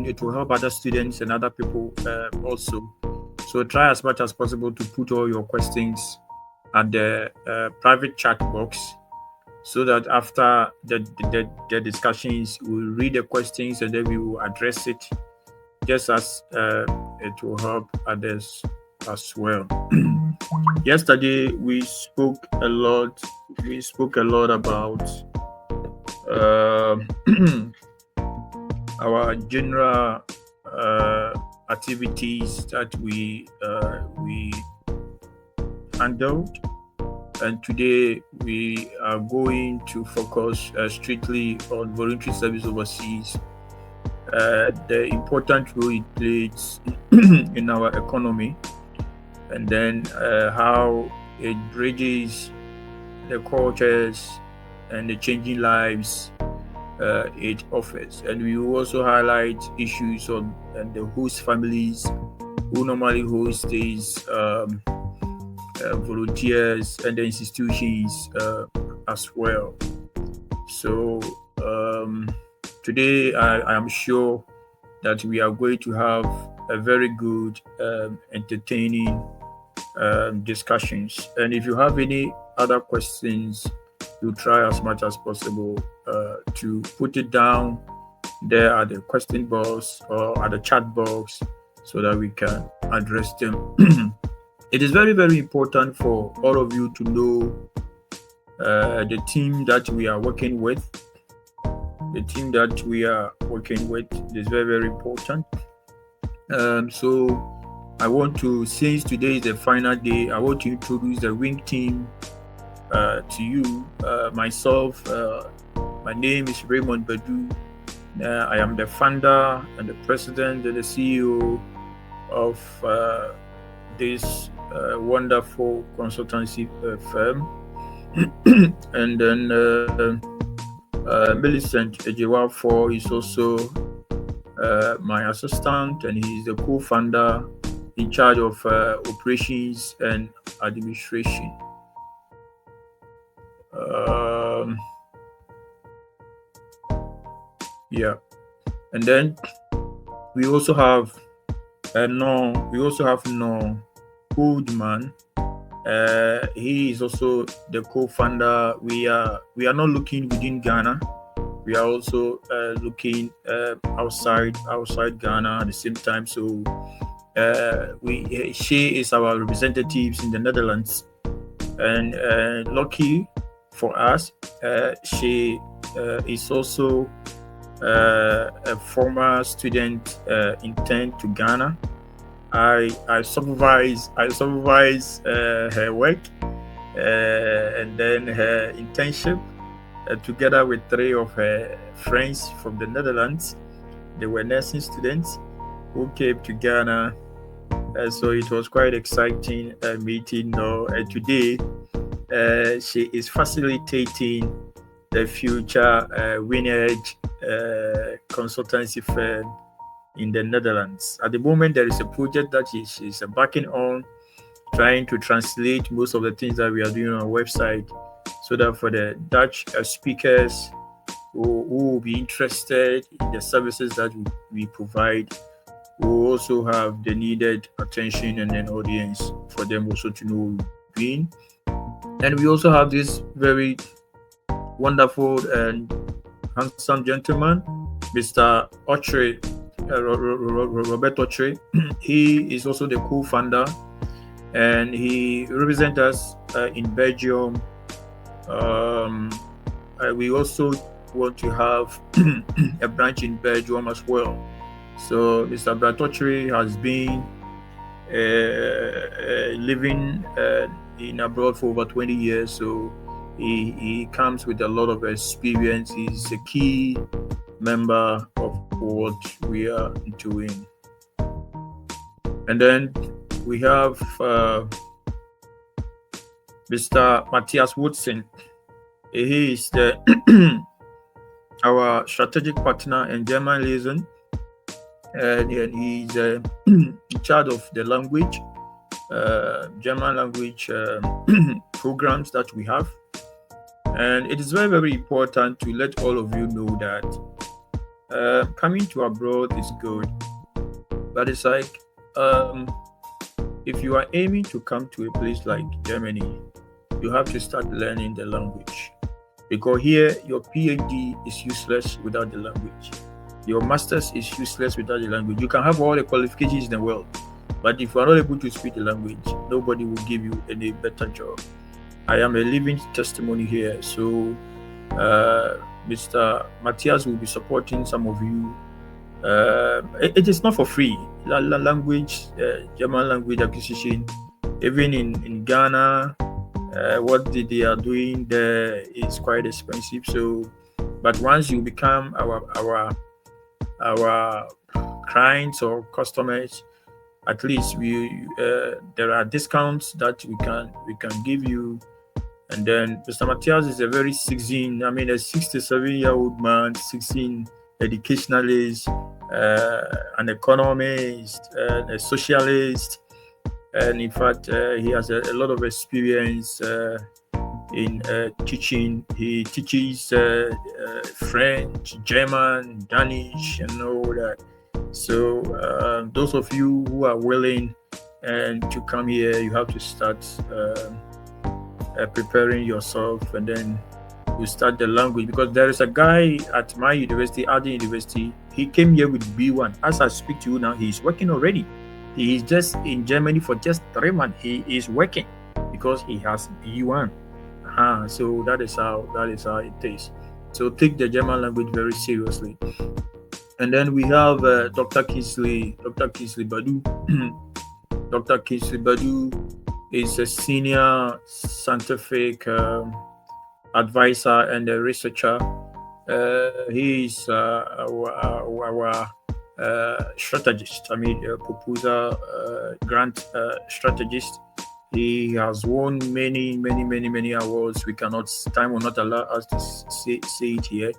own, it will help other students and other people also. So try as much as possible to put all your questions at the private chat box, so that after the discussions, we'll read the questions and then we will address it, just as it will help others as well. Yesterday we spoke a lot about our general activities that we handled, and today we are going to focus strictly on voluntary service overseas, the important role it plays in our economy, and then how it bridges the cultures and the changing lives it offers. And we will also highlight issues on the host families who normally host these volunteers and the institutions as well. So today I am sure that we are going to have a very good entertaining discussions. And if you have any other questions, you try as much as possible to put it down there at the question box or at the chat box, so that we can address them. It is very, very important for all of you to know the team that we are working with. The team that we are working with is very, very important. So I want to, since today is the final day, I want to introduce the Wing team to you. Myself, my name is Raymond Badu. I am the founder and the president and the CEO of this wonderful consultancy firm. And then Millicent Ejewafor is also my assistant, and he is the co-founder in charge of operations and administration. And then we also have No Goldman. He is also the co-founder. We are not looking within Ghana. We are also looking outside Ghana at the same time. So she is our representatives in the Netherlands, and lucky for us, she is also a former student intern to Ghana. I supervise her work and then her internship together with 3 of her friends from the Netherlands. They were nursing students who came to Ghana, so it was quite exciting meeting. And today she is facilitating the future Winedge consultancy firm in the Netherlands. At the moment, there is a project that she's embarking on, trying to translate most of the things that we are doing on our website, so that for the Dutch speakers who will be interested in the services that we provide, we will also have the needed attention and an audience for them also to know what we're doing. And we also have this very wonderful and handsome gentleman, Mr. Ochre, Robert Ochre. He is also the co-founder, and he represents us in Belgium. We also want to have a branch in Belgium as well. So Mr. Ochre has been living in abroad for over 20 years. So he comes with a lot of experience. He's a key member of what we are doing. And then we have Mr. Matthias Woodson. He is our strategic partner and German liaison, and he's in charge of the language, German language programs that we have. And it is very, very important to let all of you know that Coming to abroad is good, but it's like um, if you are aiming to come to a place like Germany, you have to start learning the language. Because here, your PhD is useless without the language. Your master's is useless without the language. You can have all the qualifications in the world, but if you are not able to speak the language, nobody will give you any better job. I am a living testimony here. So, Mr. Matthias will be supporting some of you. It is not for free. Language, German language acquisition, even in Ghana, what they are doing there is quite expensive. So, but once you become our clients or customers, at least there are discounts that we can give you. And then Mr. Matthias is a very 16, I mean a 67-year-old man, 16 educationalist, an economist, a socialist, and in fact he has a lot of experience in teaching. He teaches French, German, Danish, and all that. So those of you who are willing and to come here, you have to start preparing yourself, and then you start the language. Because there is a guy at my university, Adi University. He came here with B1. As I speak to you now, he's working already. He is just in Germany for just 3 months. He is working because he has B1. So that is how it is. So take the German language very seriously. And then we have Dr. Kingsley Badu. Dr. Kingsley Badu is a senior scientific advisor and a researcher. He is our strategist. I mean, proposal grant strategist. He has won many awards. Time will not allow us to say it here.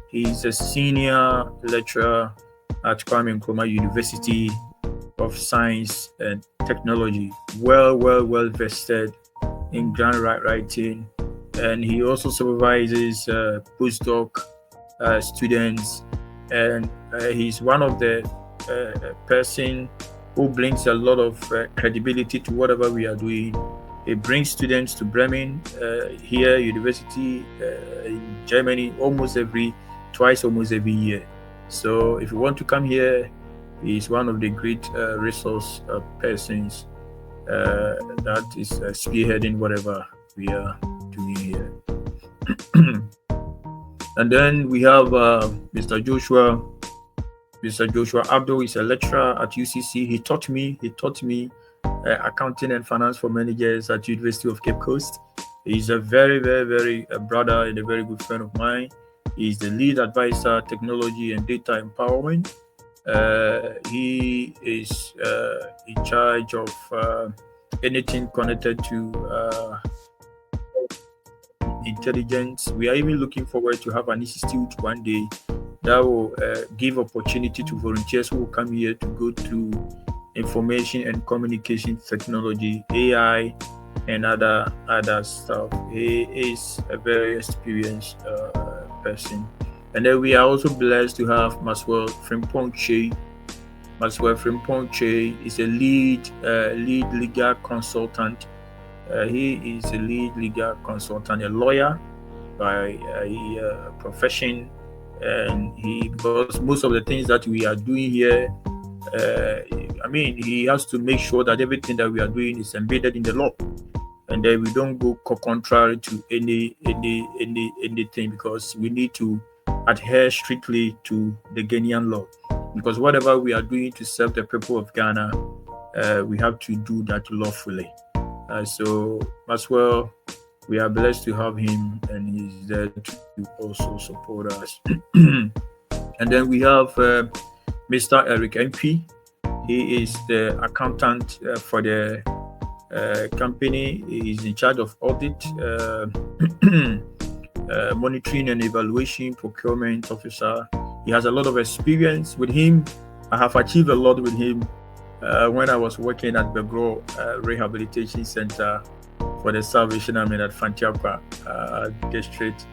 He's a senior lecturer at Kwame Nkrumah University of Science and Technology. Well vested in grant writing, and he also supervises postdoc students, and he's one of the person who brings a lot of credibility to whatever we are doing. He brings students to Bremen, here university in Germany, twice almost every year. So if you want to come here, he's one of the great resource persons that is spearheading whatever we are doing here. And then we have Mr. Joshua. Mr. Joshua Abdul is a lecturer at UCC. He taught me accounting and finance for managers at University of Cape Coast. He's a very brother and a very good friend of mine. He's the lead advisor, technology and data empowerment. He is in charge of anything connected to intelligence. We are even looking forward to have an institute one day that will give opportunity to volunteers who will come here to go through information and communication technology, AI, and other stuff. He is a very experienced person. And then we are also blessed to have Maxwell Frimpong-Che. Maxwell Frimpong-Che is a lead legal consultant. He is a lead legal consultant, a lawyer by profession, and because most of the things that we are doing here, he has to make sure that everything that we are doing is embedded in the law, and then we don't go contrary to anything, because we need to adhere strictly to the Ghanaian law, because whatever we are doing to serve the people of Ghana, we have to do that lawfully. So as well, we are blessed to have him, and he's there to also support us. And then we have Mr. Eric MP. He is the accountant for the company. He is in charge of audit, monitoring and evaluation, procurement officer. He has a lot of experience. With him, I have achieved a lot with him when I was working at Begro Rehabilitation Center for the Salvation Army at Fantiakwa District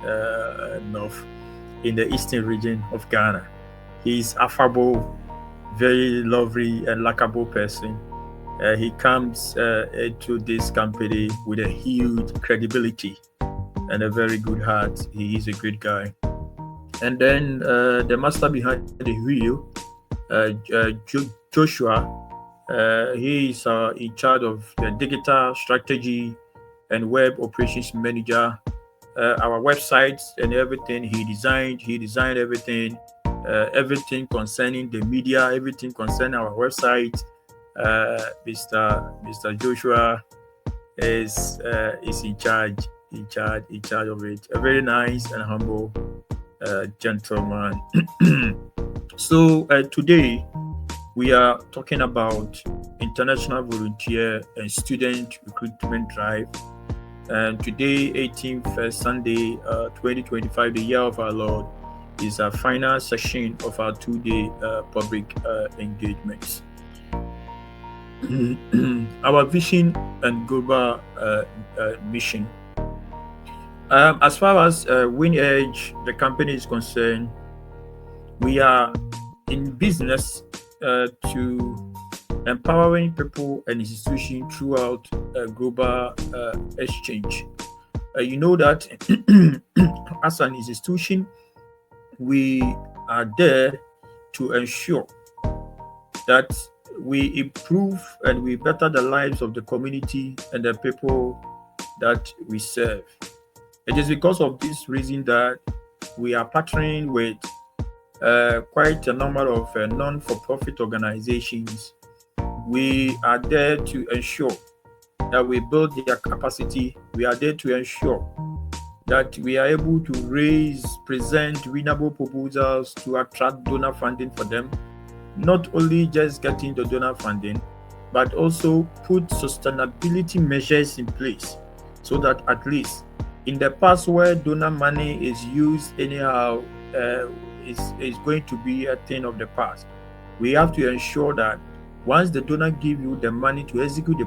North in the eastern region of Ghana. He's affable, very lovely and likable person. He comes into this company with a huge credibility and a very good heart. He is a great guy. And then the master behind the wheel, Joshua, he is in charge of the digital strategy and web operations manager. Our websites and everything he designed everything, everything concerning the media, everything concerning our website. Mr. Joshua is in charge of it. A very nice and humble gentleman. So today we are talking about international volunteer and student recruitment drive. And today, 18th Sunday, 2025, the year of our Lord, is our final session of our 2-day public engagements. Our vision and global mission. As far as Winedge, the company is concerned, we are in business to empowering people and institutions throughout global exchange. You know that as an institution, we are there to ensure that we improve and we better the lives of the community and the people that we serve. It is because of this reason that we are partnering with quite a number of non-for-profit organizations. We are there to ensure that we build their capacity. We are there to ensure that we are able to present winnable proposals to attract donor funding for them. Not only just getting the donor funding, but also put sustainability measures in place so that at least in the past where donor money is used anyhow, is going to be a thing of the past. We have to ensure that once the donor give you the money to execute the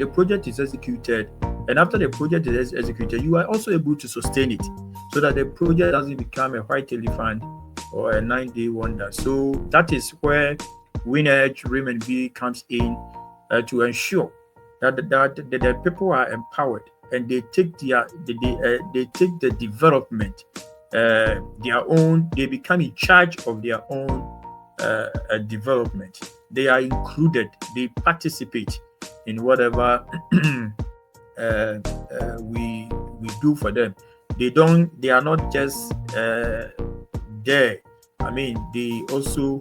project is executed, and after the project is executed, you are also able to sustain it so that the project doesn't become a white elephant or a 9-day wonder. So that is where Winedge Rem&B comes in to ensure that the people are empowered and they take the development their own. They become in charge of their own development. They are included. They participate in whatever we do for them. They are not just there. I mean, they also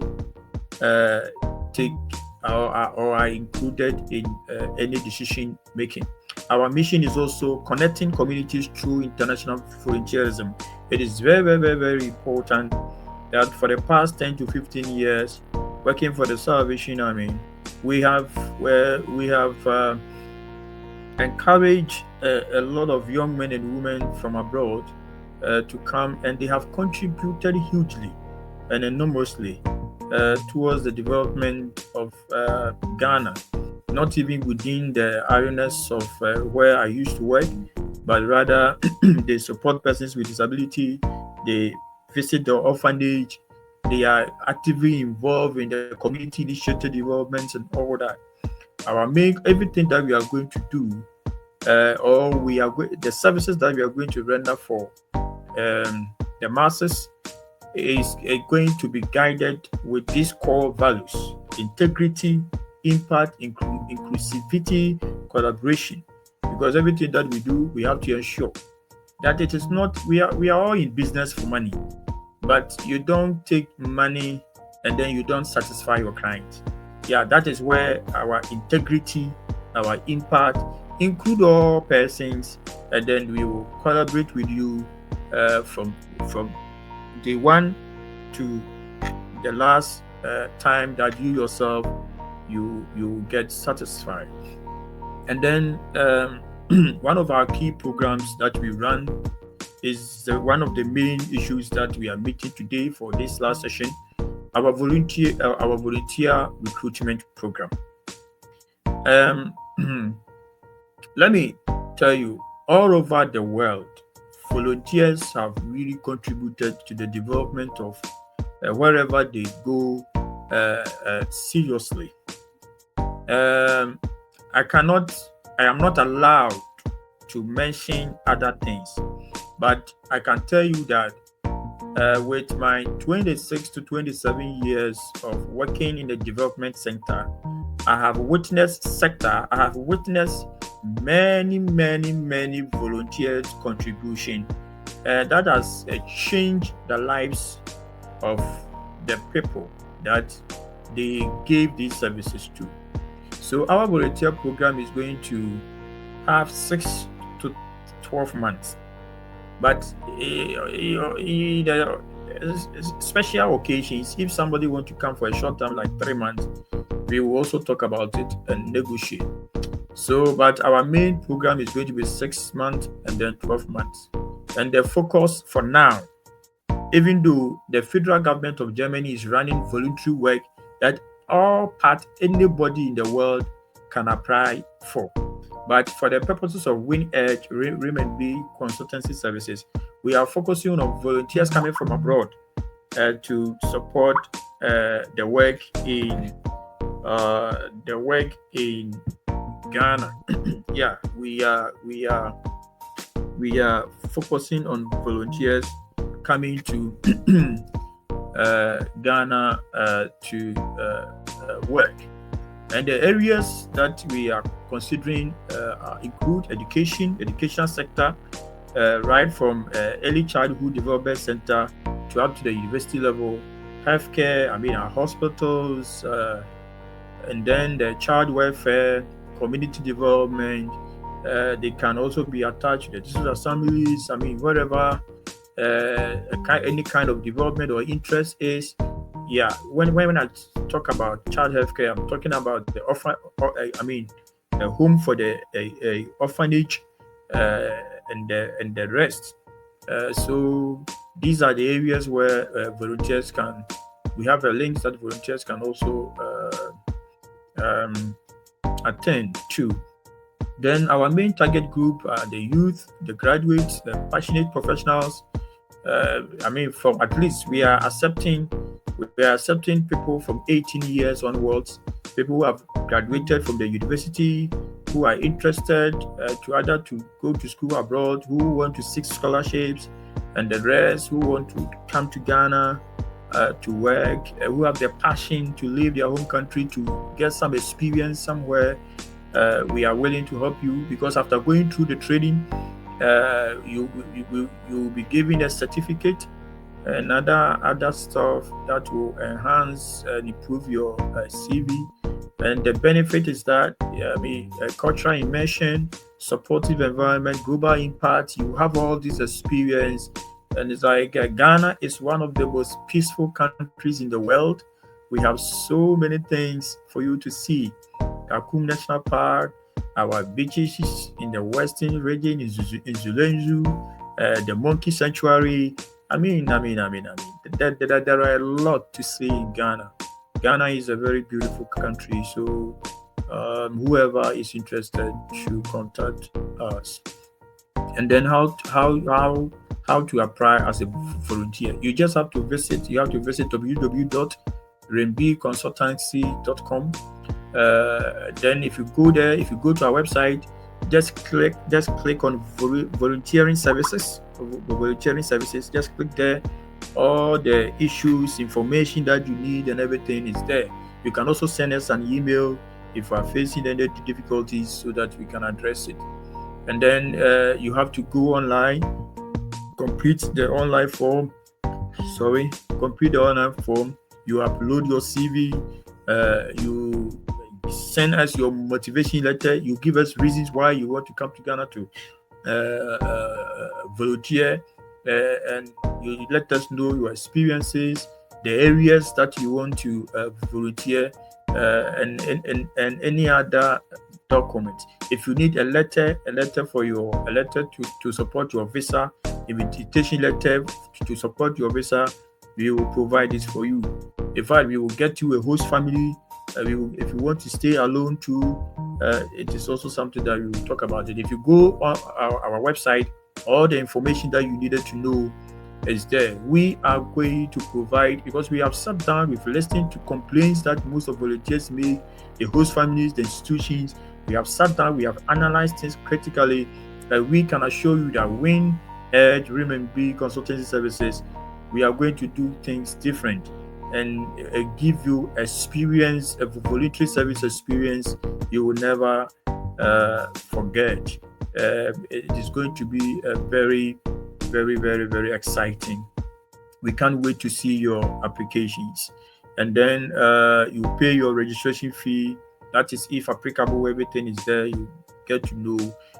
take or are included in any decision making. Our mission is also connecting communities through international volunteerism. It is very, very, very, very important that for the past 10 to 15 years, working for the Salvation Army, we have encouraged a lot of young men and women from abroad to come, and they have contributed hugely and enormously towards the development of Ghana. Not even within the areas of where I used to work, but rather they support persons with disability. They visit the orphanage. They are actively involved in the community initiative developments and all that. Everything that we are going to do, the services that we are going to render for the masses is going to be guided with these core values: integrity, impact, inclusivity, collaboration. Because everything that we do, we have to ensure that it is not, we are all in business for money, but you don't take money and then you don't satisfy your client. Yeah, that is where our integrity, our impact, include all persons, and then we will collaborate with you from day one to the last time that you yourself you get satisfied. And then one of our key programs that we run is one of the main issues that we are meeting today for this last session, our volunteer recruitment program. Let me tell you, all over the world, volunteers have really contributed to the development of wherever they go seriously. Um, I am not allowed to mention other things, but I can tell you that with my 26 to 27 years of working in the development sector, I have witnessed many volunteers' contribution that has changed the lives of the people that they gave these services to. So our volunteer program is going to have 6 to 12 months. But in the special occasions, if somebody want to come for a short time, like 3 months, we will also talk about it and negotiate. So, but our main program is going to be 6 months and then 12 months. And the focus for now, even though the federal government of Germany is running voluntary work that anybody in the world can apply for. But for the purposes of Winedge Rem&B Consultancy services, we are focusing on volunteers coming from abroad to support the work in Ghana. Yeah, we are focusing on volunteers coming to Ghana to work. And the areas that we are considering include educational sector, right from early childhood development center to up to the university level, healthcare, our hospitals, and then the child welfare, community development. They can also be attached to the district assemblies, wherever any kind of development or interest is. Yeah, when I talk about child healthcare, I'm talking about the a home for the orphanage and the rest. So these are the areas where volunteers can. We have a link that volunteers can also attend to. Then our main target group are the youth, the graduates, the passionate professionals. From at least we are accepting people from 18 years onwards, people who have graduated from the university, who are interested to go to school abroad, who want to seek scholarships, and the rest who want to come to Ghana to work, who have the passion to leave their home country to get some experience somewhere. We are willing to help you, because after going through the training, you will be given a certificate and other stuff that will enhance and improve your CV. And the benefit is that cultural immersion, supportive environment, global impact. You have all this experience, and it's like Ghana is one of the most peaceful countries in the world. We have so many things for you to see. Kakum National Park, our beaches in the western region in Zulenzu, the Monkey Sanctuary. There are a lot to see in Ghana. Ghana is a very beautiful country, so whoever is interested should contact us. And then how to apply as a volunteer? You just have to visit. You have to visit www.rembconsultancy.com. Then if you go there, if you go to our website, just click on volunteering services. Just click there. All the issues, information that you need and everything is there. You can also send us an email if you are facing any difficulties so that we can address it. And then you have to go online, complete the online form. You upload your CV. You send us your motivation letter. You give us reasons why you want to come to Ghana to volunteer, and you let us know your experiences, the areas that you want to volunteer, and any other document. If you need a letter to support your visa, invitation letter to support your visa, we will provide this for you. In fact, we will get you a host family. If you want to stay alone too, it is also something that we will talk about it. If you go on our website, all the information that you needed to know is there. We are going to provide, because we have sat down, we've listened to complaints that most of volunteers make, the host families, the institutions. We have sat down, we have analyzed things critically. We can assure you that Winedge Rem&B Consultancy Services, we are going to do things different and give you experience, a voluntary service experience you will never forget. It is going to be a very, very, very, very exciting. We can't wait to see your applications. And then you pay your registration fee. That is, if applicable, everything is there. You get to know.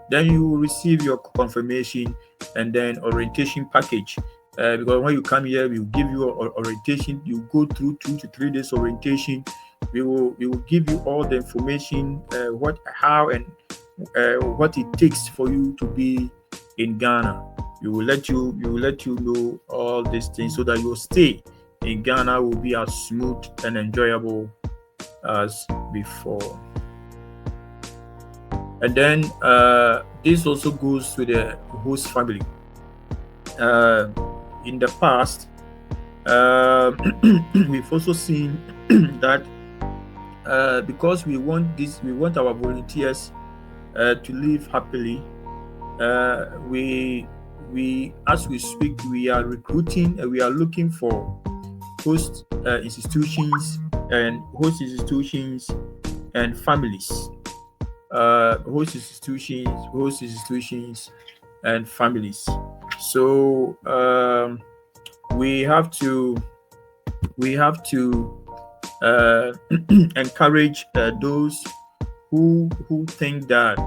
Then you will receive your confirmation and then orientation package. Because when you come here, we will give you orientation. You go through 2 to 3 days orientation. We will give you all the information, what, how, and what it takes for you to be in Ghana. We will let you know all these things so that your stay in Ghana will be as smooth and enjoyable as before. And then this also goes to the host family. In the past, we've also seen that because we want our volunteers to live happily. We as we speak, we are recruiting and we are looking for host institutions and families. Host institutions and families. So we have to encourage those who think that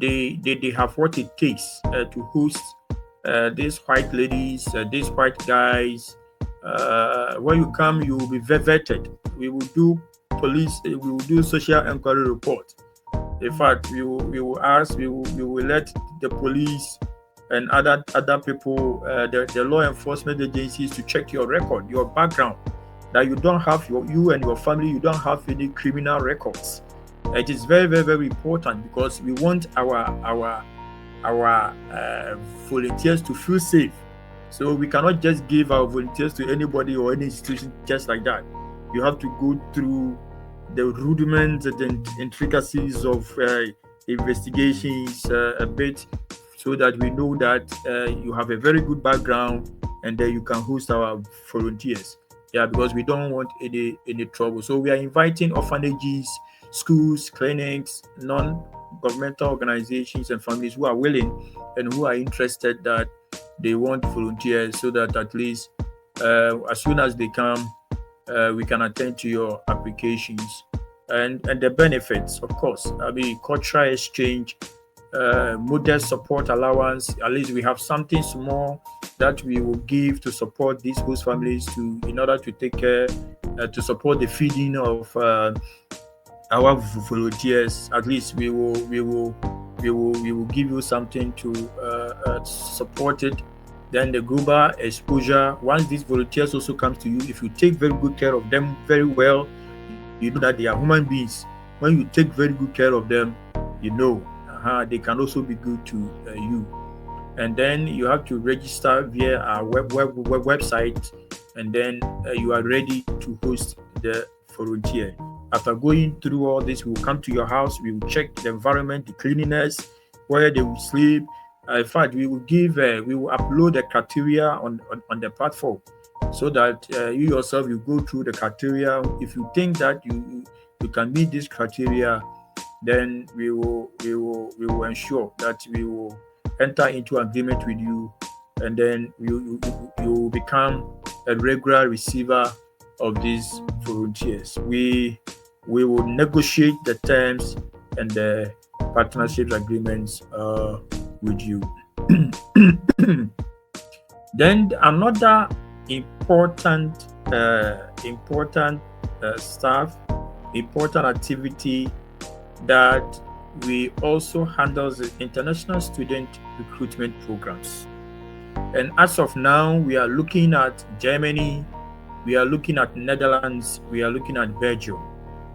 they have what it takes to host these white ladies, these white guys. When you come, you will be vetted. We will do social inquiry report. In fact, we will let the police and other people, the law enforcement agencies, to check your record, your background, that you don't have you and your family, you don't have any criminal records. It is very, very, very important, because we want our volunteers to feel safe. So we cannot just give our volunteers to anybody or any institution just like that. You have to go through the rudiments and the intricacies of investigations a bit, so that we know that you have a very good background and that you can host our volunteers. Yeah, because we don't want any trouble. So we are inviting orphanages, schools, clinics, non-governmental organizations, and families who are willing and who are interested, that they want volunteers, so that at least as soon as they come, we can attend to your applications. And the benefits, of course, cultural exchange, modest support allowance. At least we have something small that we will give to support these host families, in order to take care, to support the feeding of our volunteers. At least we will give you something to support it. Then the global exposure. Once these volunteers also come to you, if you take very good care of them very well, you know that they are human beings. When you take very good care of them, you know they can also be good to you. And then you have to register via our website, and then you are ready to host the volunteer. After going through all this, we will come to your house. We will check the environment, the cleanliness, where they will sleep. In fact, we will upload the criteria on the platform, so that you yourself, you go through the criteria. If you think that you can meet this criteria, then we will ensure that we will enter into agreement with you, and then you will become a regular receiver of these volunteers. We will negotiate the terms and the partnership agreements with you. Then another important activity that we also handle the international student recruitment programs. And as of now, we are looking at Germany, we are looking at Netherlands, we are looking at Belgium.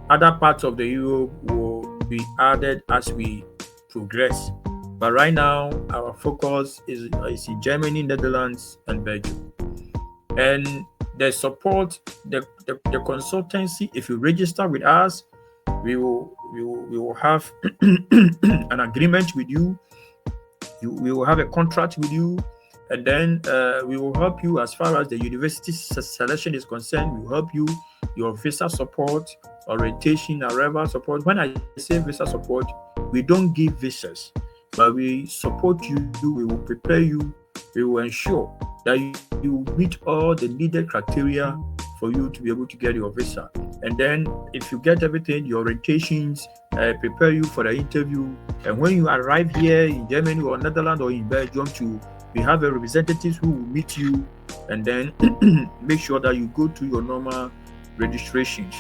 Other parts of the Europe will be added as we progress. But right now, our focus is in Germany, Netherlands, and Belgium. And the support, the consultancy, if you register with us, we will have an agreement with you. We will have a contract with you, and then we will help you as far as the university selection is concerned. We will help you your visa support, orientation, arrival support. When I say visa support, we don't give visas, but we support you. We will prepare you. We will ensure that you meet all the needed criteria for you to be able to get your visa. And then if you get everything, your orientations, prepare you for the interview. And when you arrive here in Germany or Netherlands or in Belgium, we have a representatives who will meet you and then make sure that you go to your normal registrations.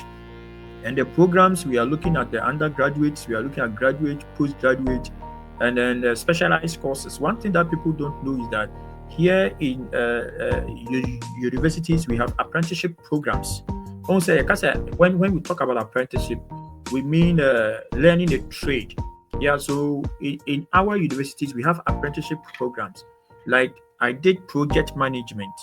And the programs, we are looking at the undergraduates, we are looking at graduate, postgraduate, and then the specialized courses. One thing that people don't know is that here in universities, we have apprenticeship programs. When we talk about apprenticeship, we mean learning a trade. Yeah, so in our universities, we have apprenticeship programs. Like I did project management.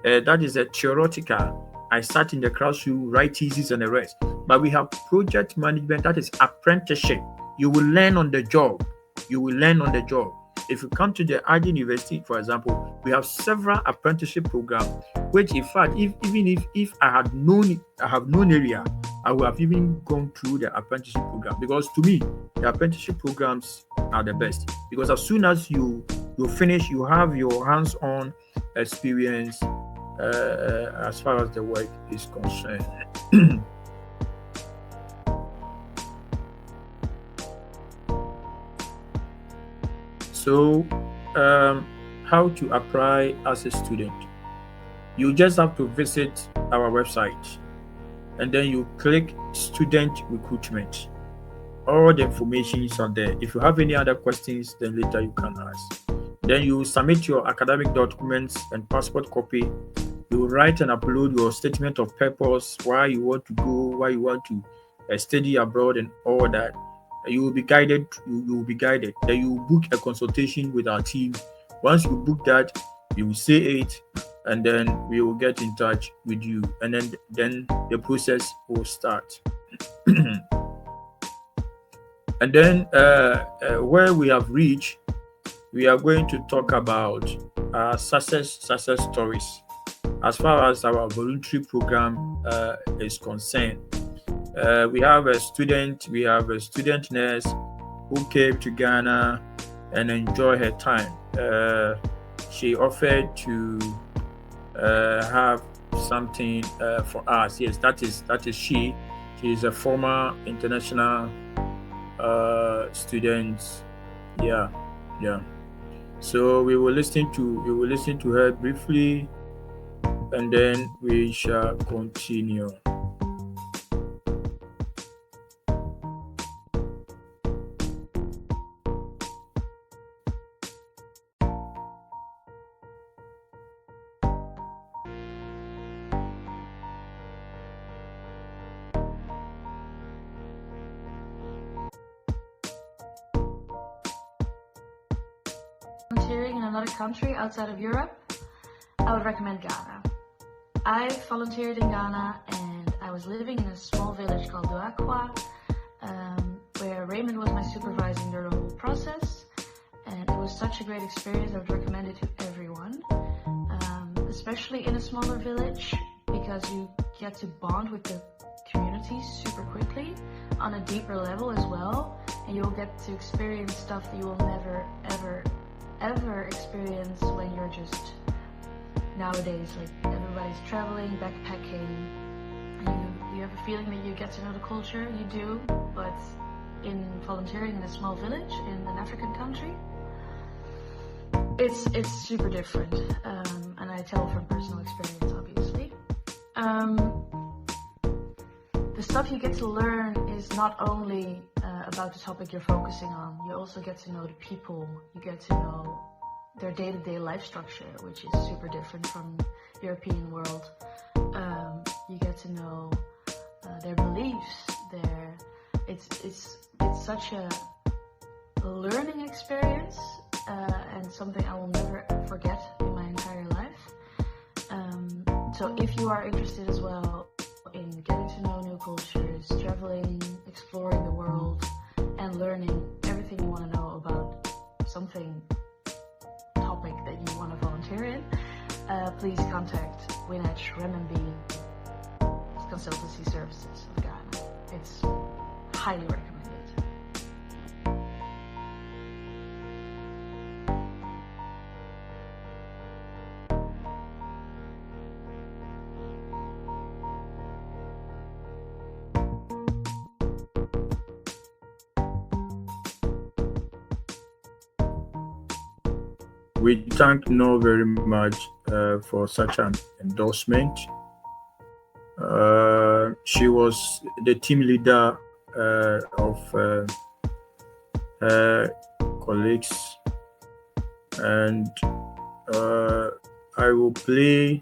That is a theoretical. I sat in the classroom, write thesis and the rest. But we have project management, that is apprenticeship. You will learn on the job. You will learn on the job. If you come to the ID University, for example, we have several apprenticeship programs, which in fact, if I have known area, I would have even gone through the apprenticeship program. Because to me, the apprenticeship programs are the best. Because as soon as you finish, you have your hands-on experience as far as the work is concerned. So, how to apply as a student? You just have to visit our website and then you click Student Recruitment. All the information is on there. If you have any other questions, then later you can ask. Then you submit your academic documents and passport copy. You write and upload your statement of purpose, why you want to go, why you want to study abroad, and all that. You will be guided. You will be guided. Then you book a consultation with our team. Once you book that, you will say it, and then we will get in touch with you, and then the process will start. And then where we have reached, we are going to talk about success stories as far as our voluntary program is concerned. We have a student nurse who came to Ghana and enjoyed her time. She offered to have something for us. Yes, that is she. She is a former international student. Yeah. So we will listen to her briefly, and then we shall continue. Volunteering in another country outside of Europe, I would recommend Ghana. I volunteered in Ghana and I was living in a small village called Duakwa, where Raymond was my supervisor during the whole process, and it was such a great experience. I would recommend it to everyone, especially in a smaller village, because you get to bond with the community super quickly on a deeper level as well, and you'll get to experience stuff that you will never ever experience when you're just nowadays, like everybody's traveling, backpacking, and you have a feeling that you get to know the culture. You do, but in volunteering in a small village in an African country, it's super different, and I tell from personal experience, obviously. The stuff you get to learn is not only about the topic you're focusing on. You also get to know the people. You get to know their day-to-day life structure, which is super different from European world. You get to know their beliefs. It's such a learning experience and something I will never forget in my entire life. So if you are interested as well in getting to know new cultures, traveling, exploring the world, and learning everything you want to know about something topic that you want to volunteer in, please contact Winedge Rem&B Consultancy Services of Ghana. It's highly recommended. We thank Noor very much for such an endorsement. She was the team leader of her colleagues, and I will play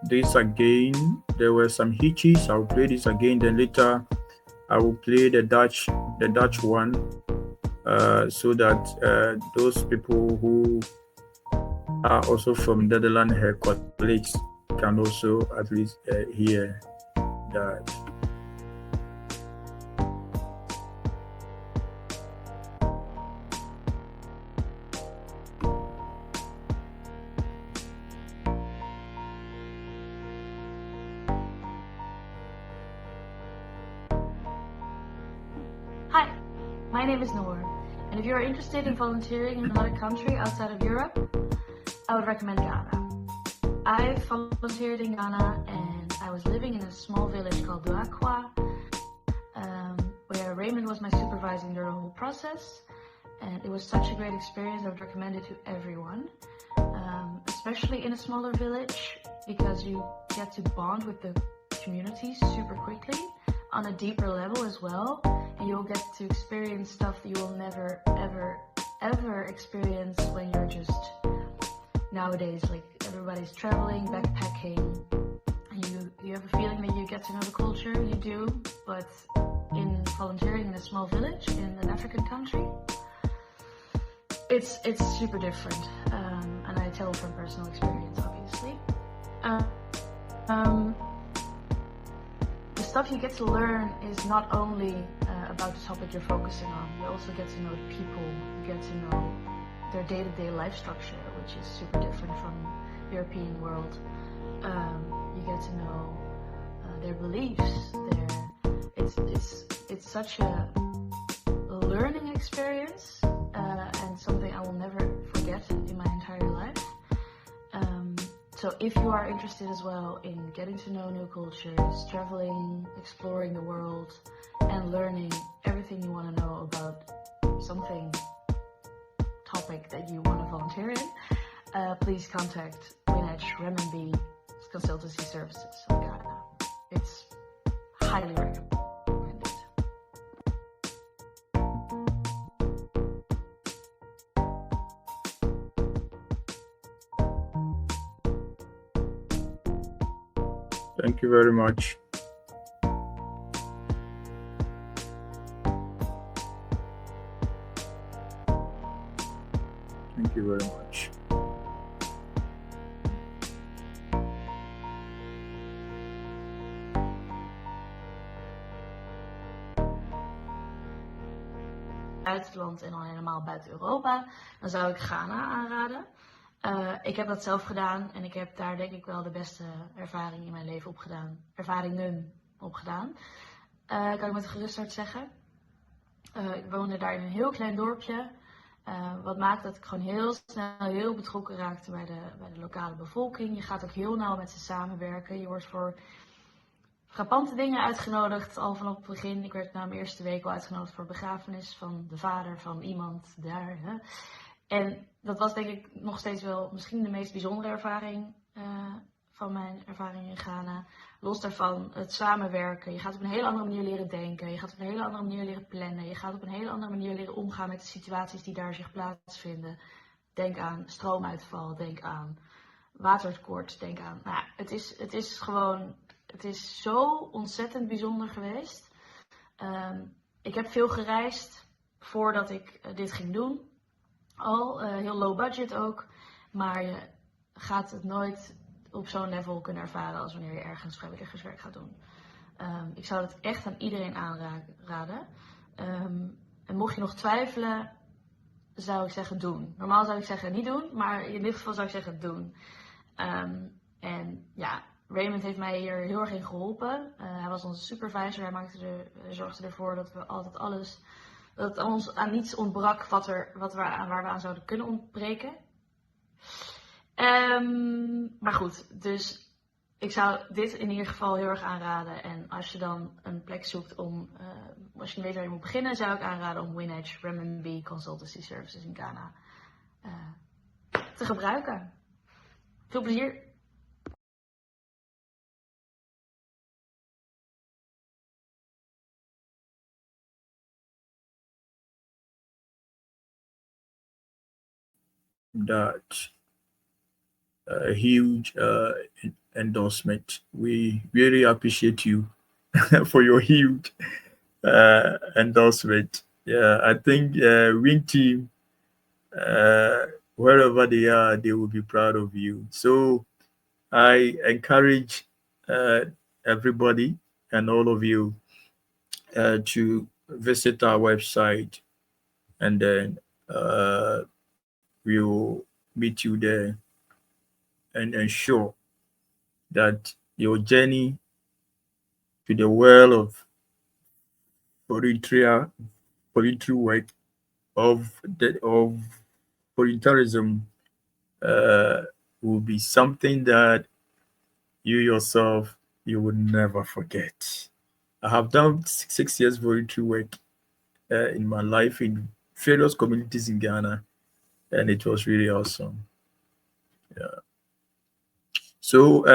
this again. There were some hitches. I will play this again. Then later, I will play the Dutch one, so that those people who are also from Netherlands, her colleagues, can also at least hear that. Hi, my name is Noor, and if you are interested in volunteering in another country outside of Europe, I would recommend Ghana. I volunteered in Ghana, and I was living in a small village called Douakwa, where Raymond was my supervisor during the whole process, and it was such a great experience. I would recommend it to everyone, especially in a smaller village, because you get to bond with the community super quickly on a deeper level as well, and you'll get to experience stuff that you will never ever experience when you're just nowadays, like everybody's traveling, backpacking, and you have a feeling that you get to know the culture. You do, but in volunteering in a small village in an African country, it's super different, and I tell from personal experience, obviously. The stuff you get to learn is not only about the topic you're focusing on. You also get to know the people. You get to know their day-to-day life structure, which is super different from the European world. You get to know their beliefs. It's such a learning experience, and something I will never forget in my entire life. So if you are interested as well in getting to know new cultures, traveling, exploring the world, and learning everything you want to know about something topic that you want to volunteer in, please contact Winedge Rem&B Consultancy Services of Ghana. It's highly recommended. Thank you very much. Thank you very much. Buitenland en dan helemaal buiten Europa, dan zou ik Ghana aanraden. Ik heb dat zelf gedaan en ik heb daar denk ik wel de beste ervaringen in mijn leven opgedaan. Kan ik met gerust hart zeggen. Ik woonde daar in een heel klein dorpje. Wat maakt dat ik gewoon heel snel heel betrokken raakte bij de lokale bevolking. Je gaat ook heel nauw met ze samenwerken. Je wordt voor frappante dingen uitgenodigd al vanaf het begin. Ik werd na mijn eerste week al uitgenodigd voor begrafenis van de vader van iemand daar. Hè. En dat was denk ik nog steeds wel misschien de meest bijzondere ervaring van mijn ervaring in Ghana. Los daarvan het samenwerken. Je gaat op een hele andere manier leren denken. Je gaat op een hele andere manier leren plannen. Je gaat op een hele andere manier leren omgaan met de situaties die daar zich plaatsvinden. Denk aan stroomuitval. Denk aan watertekort. Denk aan... Nou, het is zo ontzettend bijzonder geweest. Ik heb veel gereisd voordat ik dit ging doen. Heel low budget ook. Maar je gaat het nooit op zo'n level kunnen ervaren als wanneer je ergens vrijwilligerswerk gaat doen. Ik zou het echt aan iedereen aanraden. En mocht je nog twijfelen, zou ik zeggen doen. Normaal zou ik zeggen niet doen, maar in dit geval zou ik zeggen doen. En ja, Raymond heeft mij hier heel erg in geholpen. Hij was onze supervisor. Hij zorgde ervoor dat we altijd dat het ons aan niets ontbrak waar we aan zouden kunnen ontbreken. Maar goed, dus ik zou dit in ieder geval heel erg aanraden. En als je dan een plek zoekt als je niet weet waar je moet beginnen, zou ik aanraden om Winedge Rem&B Consultancy Services in Ghana te gebruiken. Veel plezier! That huge endorsement. We really appreciate you for your huge endorsement. Yeah, I think Win Team, wherever they are, they will be proud of you. So I encourage everybody and all of you to visit our website, and then we'll meet you there and ensure that your journey to the world of voluntary work of voluntarism will be something that you yourself you would never forget. I have done 6 years voluntary work in my life in various communities in Ghana, and it was really awesome. Yeah. So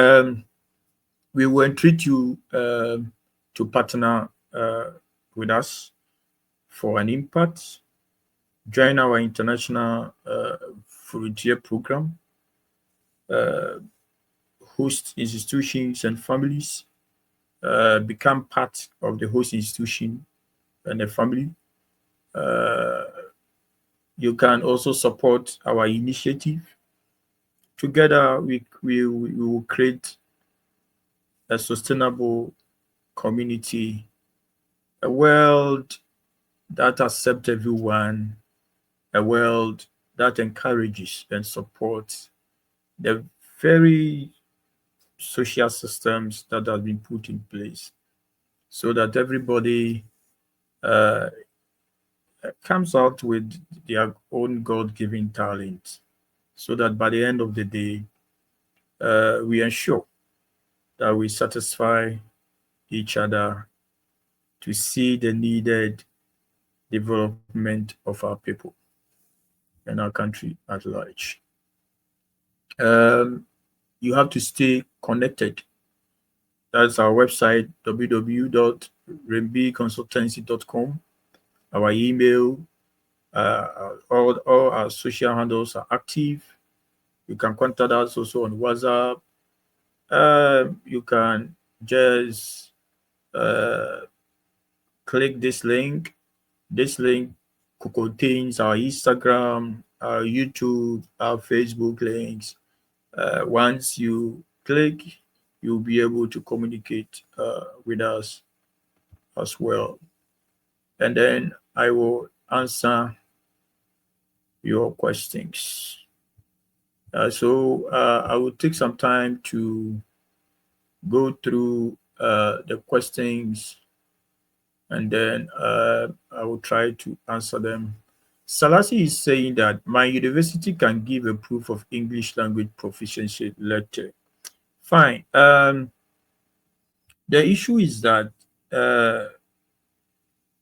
we will entreat you to partner with us for an impact. Join our international volunteer program. Host institutions and families. Become part of the host institution and the family. You can also support our initiative. Together, we will create a sustainable community, a world that accepts everyone, a world that encourages and supports the very social systems that have been put in place so that everybody comes out with their own God-given talent, so that by the end of the day, we ensure that we satisfy each other to see the needed development of our people and our country at large. You have to stay connected. That's our website, www.rembconsultancy.com. Our email, all our social handles are active. You can contact us also on WhatsApp. You can just click this link. This link contains our Instagram, our YouTube, our Facebook links. Once you click, you'll be able to communicate with us as well. And then I will answer your questions. So I will take some time to go through the questions, and then I will try to answer them. Salasi is saying that my university can give a proof of English language proficiency letter. Fine. The issue is that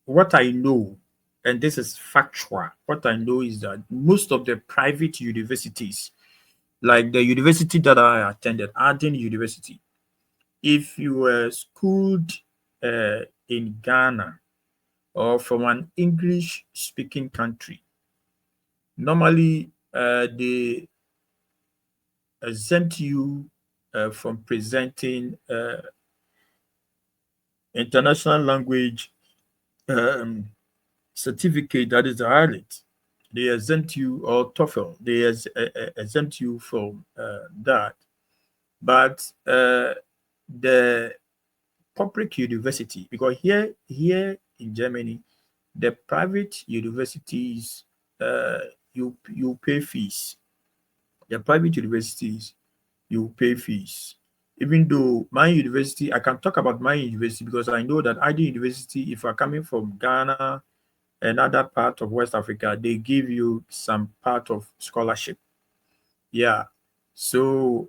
what I know, and this is factual, what I know is that most of the private universities, like the university that I attended, Arden University, if you were schooled in Ghana or from an English speaking country, normally they exempt you from presenting international language um, certificate, that is the IELTS. They exempt you, or TOEFL, they exempt you from that. But the public university, because here in Germany, the private universities, you pay fees. The private universities, you pay fees. Even though my university, I can talk about my university because I know that ID University, if you're coming from Ghana, another part of West Africa, they give you some part of scholarship. Yeah. So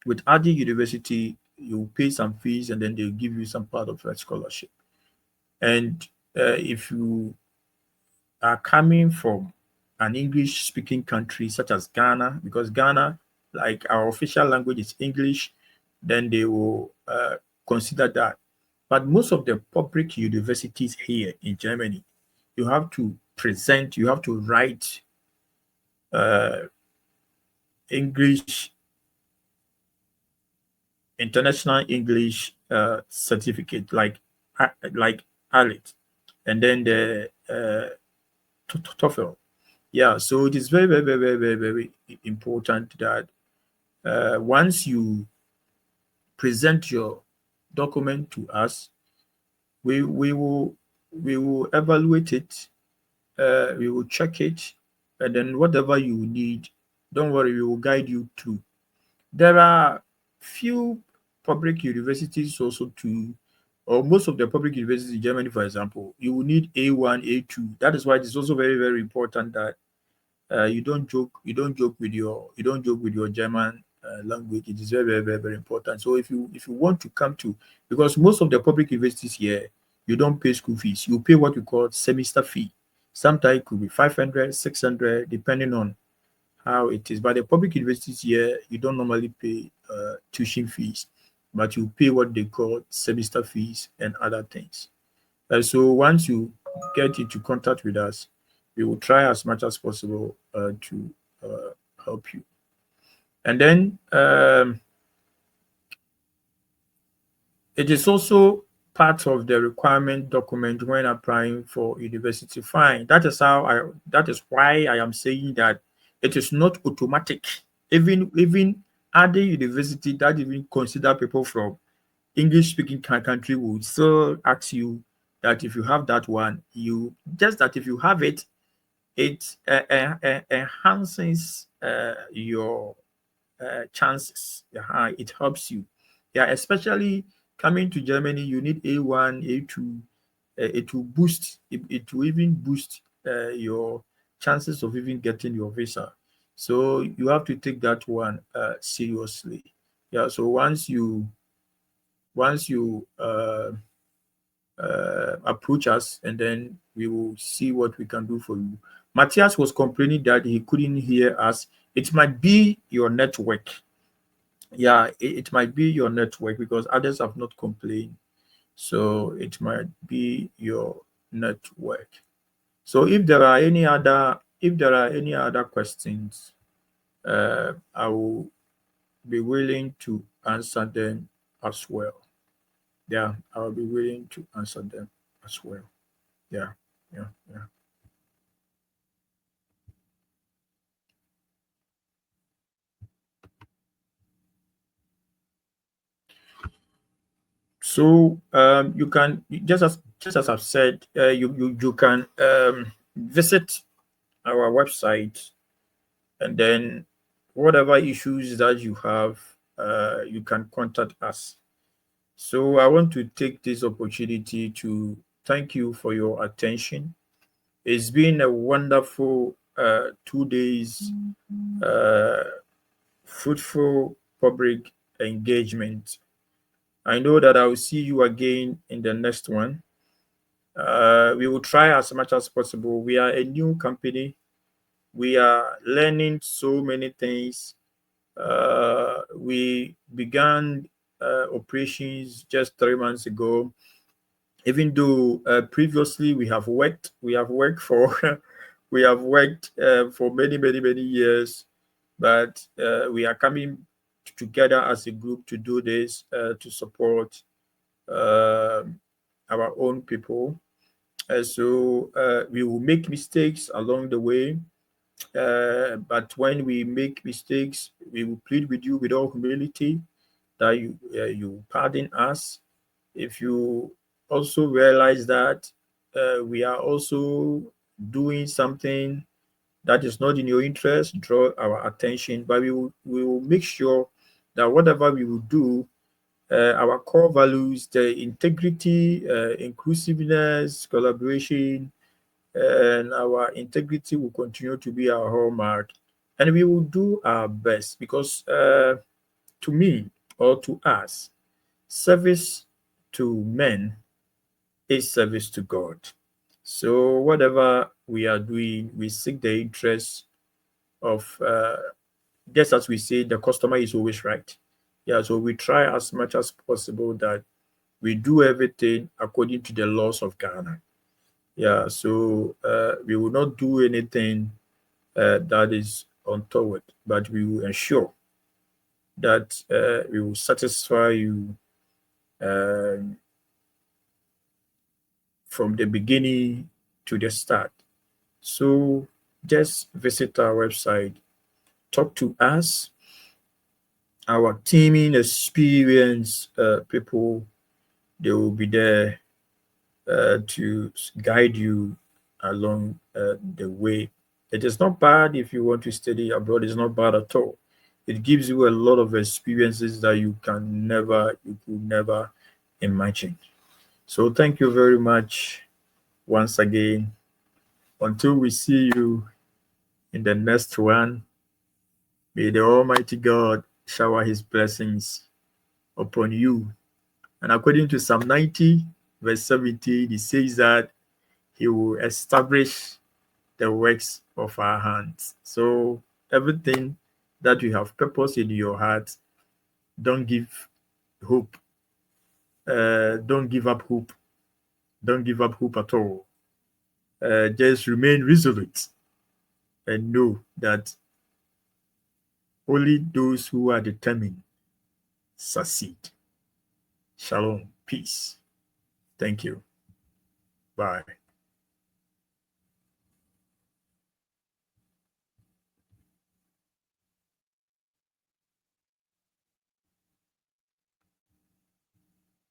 with ID University, you pay some fees and then they'll give you some part of that scholarship. And if you are coming from an English speaking country such as Ghana, because Ghana, like our official language is English, then they will consider that. But most of the public universities here in Germany, you have to present, you have to write uh, English, international English certificate, like IELTS, and then the TOEFL. Yeah, so it is very, very, very, very, very, very important that once you present your document to us, we will evaluate it, we will check it, and then whatever you need, don't worry, we will guide you through. There are few public universities also too, or most of the public universities in Germany, for example, you will need A1, A2. That is why it is also very, very important that you don't joke with your German language. It is very, very, very, very important. So if you want to come to, because most of the public universities here, you don't pay school fees, you pay what you call semester fee. Sometimes it could be 500, 600, depending on how it is. But the public universities here, you don't normally pay tuition fees, but you pay what they call semester fees and other things. So once you get into contact with us, we will try as much as possible to help you. And then it is also part of the requirement document when applying for university. Fine. That is why I am saying that it is not automatic. Even other university that even consider people from English speaking country would still ask you that if you have that one, you just that if you have it, it enhances your chances. Yeah, it helps you. Yeah, especially coming to Germany, you need A1, A2. It will boost. It will even boost your chances of even getting your visa. So you have to take that one seriously. Yeah. So once you approach us, and then we will see what we can do for you. Matthias was complaining that he couldn't hear us. It might be your network. Yeah, it might be your network because others have not complained. So it might be your network. So if there are any other questions, I will be willing to answer them as well. Yeah, I will be willing to answer them as well. Yeah, yeah, yeah. So you can just as I've said, you can visit our website, and then whatever issues that you have, you can contact us. So I want to take this opportunity to thank you for your attention. It's been a wonderful 2 days, uh, fruitful public engagement. I know that I will see you again in the next one. We will try as much as possible. We are a new company. We are learning so many things. We began operations just 3 months ago. Even though previously we have worked for we have worked for many, many, many years, but we are coming together as a group to do this to support uh, our own people. So we will make mistakes along the way. But when we make mistakes, we will plead with you with all humility that you pardon us. If you also realize that we are also doing something that is not in your interest, draw our attention. But we will make sure that whatever we will do, our core values, the integrity, inclusiveness, collaboration, and our integrity will continue to be our hallmark. And we will do our best because to me or to us, service to men is service to God. So whatever we are doing, we seek the interests of, just as we say, the customer is always right. Yeah, so we try as much as possible that we do everything according to the laws of Ghana. Yeah, so we will not do anything that is untoward, but we will ensure that we will satisfy you um, from the beginning to the start. So just visit our website, talk to us. Our teaming experienced people, they will be there to guide you along the way. It is not bad if you want to study abroad. It's not bad at all. It gives you a lot of experiences that you could never imagine. So thank you very much once again. Until we see you in the next one, may the Almighty God shower his blessings upon you. And according to Psalm 90, verse 17, he says that he will establish the works of our hands. So everything that you have purpose in your heart, don't give hope. Don't give up hope. Don't give up hope at all. Just remain resolute and know that only those who are determined succeed. Shalom. Peace. Thank you. Bye.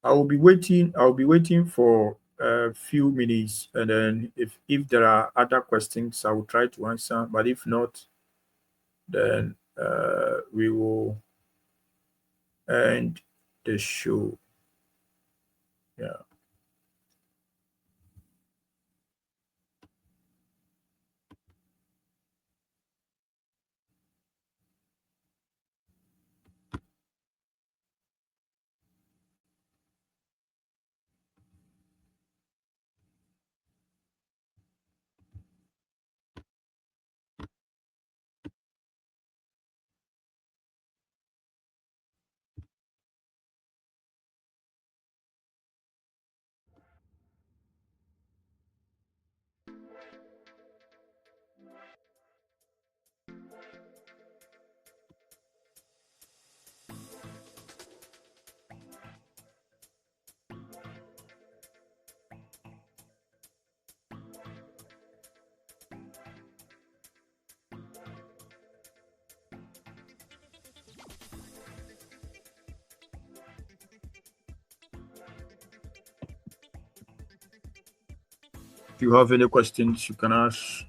I'll be waiting for a few minutes, and then if there are other questions, I will try to answer. But if not, then we will end the show. Yeah. If you have any questions, you can ask.